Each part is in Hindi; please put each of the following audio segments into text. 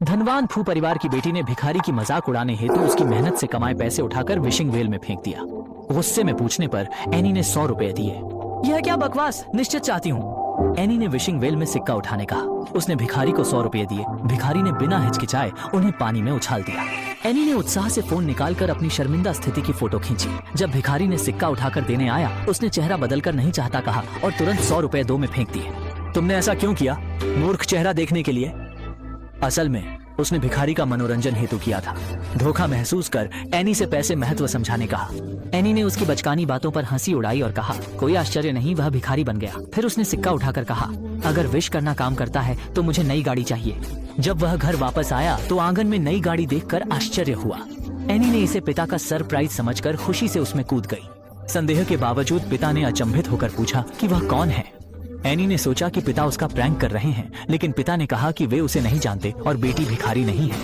धनवान फू परिवार की बेटी ने भिखारी की मजाक उड़ाने हेतु उसकी मेहनत से कमाए पैसे उठाकर विशिंग वेल में फेंक दिया। गुस्से में पूछने पर एनी ने 100 रुपए दिए। यह क्या बकवास, निश्चित चाहती हूँ। एनी ने विशिंग वेल में सिक्का उठाने कहा। उसने भिखारी को 100 रुपए दिए। भिखारी ने बिना हिचकिचाए उन्हें पानी में उछाल दिया। एनी ने उत्साह से फोन निकालकर अपनी शर्मिंदा स्थिति की फोटो खींची। जब भिखारी ने सिक्का उठाकर देने आया, उसने चेहरा बदलकर नहीं चाहता कहा और तुरंत 100 रुपए दो में फेंक दिए। तुमने ऐसा क्यों किया? मूर्ख चेहरा देखने के लिए? असल में उसने भिखारी का मनोरंजन हेतु किया था। धोखा महसूस कर एनी से पैसे महत्व समझाने कहा। एनी ने उसकी बचकानी बातों पर हंसी उड़ाई और कहा, कोई आश्चर्य नहीं, वह भिखारी बन गया। फिर उसने सिक्का उठाकर कहा, अगर विश करना काम करता है तो मुझे नई गाड़ी चाहिए। जब वह घर वापस आया तो आंगन में नई गाड़ी देखकर आश्चर्य हुआ। एनी ने इसे पिता का सरप्राइज समझकर खुशी से उसमें कूद गई। संदेह के बावजूद पिता ने अचंभित होकर पूछा कि वह कौन है। एनी ने सोचा कि पिता उसका प्रैंक कर रहे हैं, लेकिन पिता ने कहा कि वे उसे नहीं जानते और बेटी भिखारी नहीं है।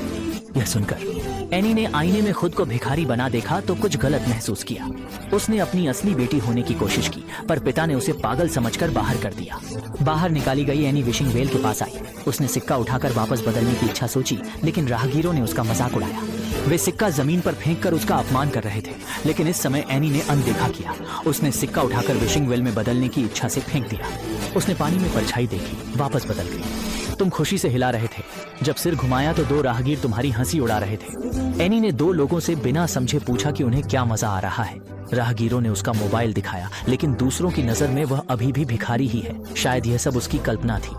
यह सुनकर एनी ने आईने में खुद को भिखारी बना देखा तो कुछ गलत महसूस किया। उसने अपनी असली बेटी होने की कोशिश की, पर पिता ने उसे पागल समझकर बाहर कर दिया। बाहर निकाली गई एनी विशिंग वेल के पास आई। उसने सिक्का उठाकर वापस बदलने की इच्छा सोची, लेकिन राहगीरों ने उसका मजाक उड़ाया। वे सिक्का जमीन पर फेंककर उसका अपमान कर रहे थे, लेकिन इस समय एनी ने अनदेखा किया। उसने सिक्का उठाकर विशिंग वेल में बदलने की इच्छा से फेंक दिया। उसने पानी में परछाई देखी, वापस बदल गई। तुम खुशी से हिला रहे थे। जब सिर घुमाया तो 2 राहगीर तुम्हारी हंसी उड़ा रहे थे। एनी ने 2 लोगों से बिना समझे पूछा कि उन्हें क्या मजा आ रहा है। राहगीरों ने उसका मोबाइल दिखाया, लेकिन दूसरों की नजर में वह अभी भी भिखारी ही है। शायद यह सब उसकी कल्पना थी।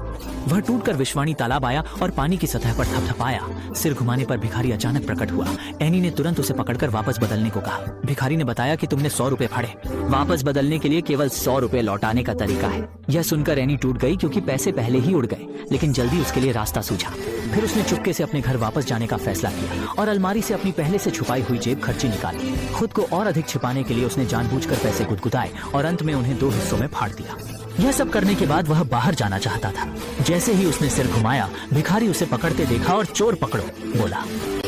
वह टूटकर विश्वाणी तालाब आया और पानी की सतह पर थपथपाया। सिर घुमाने पर भिखारी अचानक प्रकट हुआ। एनी ने तुरंत उसे पकड़कर वापस बदलने को कहा। भिखारी ने बताया कि तुमने 100 रुपए फाड़े। वापस बदलने के लिए केवल 100 रुपए लौटाने का तरीका है। यह सुनकर एनी टूट गई, क्योंकि पैसे पहले ही उड़ गए, लेकिन जल्दी उसके लिए रास्ता सूझा। फिर उसने चुपके से अपने घर वापस जाने का फैसला किया और अलमारी से अपनी पहले से छुपाई हुई जेब खर्ची निकाली। खुद को और अधिक छिपाने के लिए उसने जानबूझकर पैसे गुदगुदाए और अंत में उन्हें 2 हिस्सों में फाड़ दिया। यह सब करने के बाद वह बाहर जाना चाहता था। जैसे ही उसने सिर घुमाया, भिखारी उसे पकड़ते देखा और चोर पकड़ो बोला।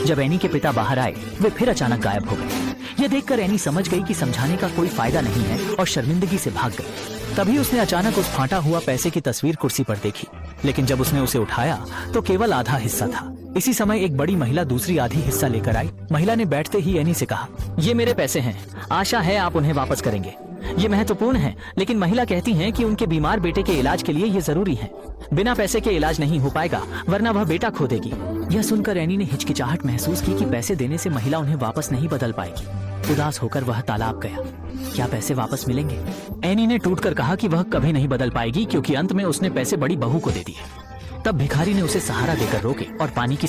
जब एनी के पिता बाहर आए, वे फिर अचानक गायब हो गए। यह देखकर एनी समझ गई कि समझाने का कोई फायदा नहीं है और शर्मिंदगी से भाग गई। तभी उसने अचानक उस फाटा हुआ पैसे की तस्वीर कुर्सी पर देखी, लेकिन जब उसने उसे उठाया तो केवल आधा हिस्सा था। इसी समय एक बड़ी महिला दूसरी आधी हिस्सा लेकर आई। महिला ने बैठते ही एनी से कहा, ये मेरे पैसे हैं, आशा है आप उन्हें वापस करेंगे। ये महत्वपूर्ण है, लेकिन महिला कहती हैं कि उनके बीमार बेटे के इलाज के लिए ये जरूरी है। बिना पैसे के इलाज नहीं हो पाएगा, वरना वह बेटा खो देगी। यह सुनकर एनी ने हिचकिचाहट महसूस की कि पैसे देने से महिला उन्हें वापस नहीं बदल पाएगी। उदास होकर वह तालाब गया। क्या पैसे वापस मिलेंगे? एनी ने टूटकर कहा कि वह कभी नहीं बदल पाएगी, क्योंकि अंत में उसने पैसे बड़ी बहू को दे दिए। तब भिखारी ने उसे सहारा देकर रोके और पानी की